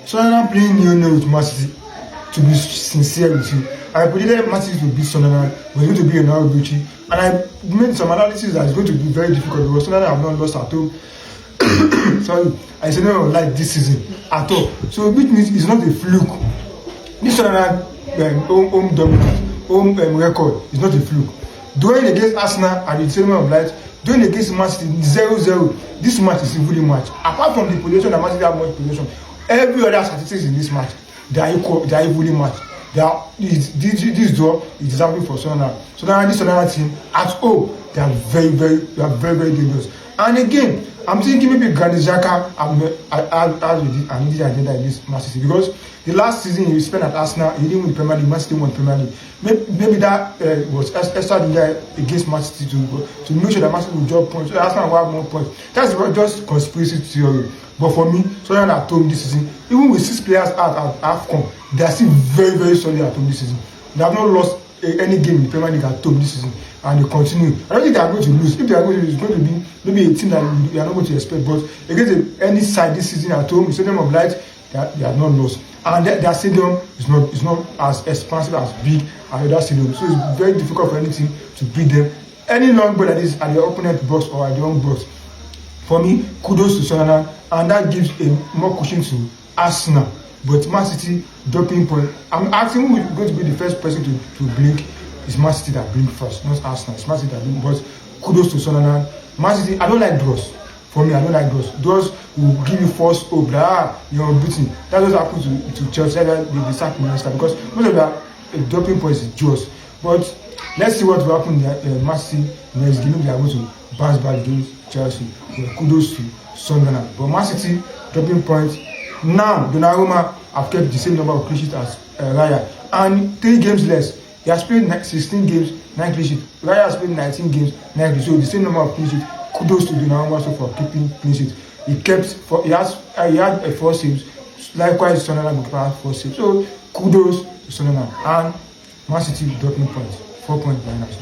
Sunderland playing 0-0 with Man City, to be sincere with you, I predicted Man City to beat Sunderland, was going to be another victory, and I made some analysis that it's going to be very difficult because Sunderland have not lost at home. Sorry, I said no like this season at all. So which means it's not a fluke. This Sunderland home dominance, home record is not a fluke. Doing against Arsenal at the Stadium of Light, doing against Man City 0-0. This match is a winning match. Apart from the possession that Man City have much possession, every other statistics in this match, they are equal, they are equally matched. This draw is deserving for Sunderland. This Sunderland team at home, they are very dangerous. And again, I'm thinking maybe Granit Xhaka has an agenda in this Man City because the last season he spent at Arsenal, he didn't win the Premier League, Man City won the Premier League. Maybe that was extra there against Man City to make sure that Man City will drop points, so Arsenal will have more points. That's just conspiracy theory. But for me, Sunderland at home this season, even with 6 players out at AFCON, they are still very solid at home this season. They have not lost any game in the Premier League at home this season, and they continue. I don't think they are going to lose. If they are going to lose, it's going to be maybe a team that you are not going to expect. But against any side this season at home, the Stadium of Light, they are not lost. And their stadium is not as expansive, as big as other stadium. So it's very difficult for any team to beat them. Any long ball that is at the opponent box or at their own box, for me, kudos to Sunderland, and that gives a more cushion to Arsenal. But Man City dropping point. I'm asking who is going to be the first person to blink. It's Man City that blink first, not Arsenal. It's Man City that blink. But kudos to Sunderland. Man City, I don't like draws. For me, I don't like draws. Draws will give you false hope that you're unbeaten. That doesn't happen to Chelsea. They sack Manchester because most of their dropping points is draws. But let's see what will happen in Man City next game. They are going to bounce back against Chelsea. Kudos to Sunderland. But Man City dropping points. Now, Donnarumma have kept the same number of clean sheets as Raya. And 3 games less. He has played 16 games, 9 clean sheets. Raya has played 19 games, 9 clean sheets. So the same number of clean sheets. Kudos to Donnarumma also for keeping clean sheets. He had 4 saves. Likewise, Sunderland had 4 saves. So kudos to Sunderland. And Man City dropping points. 4 points minus.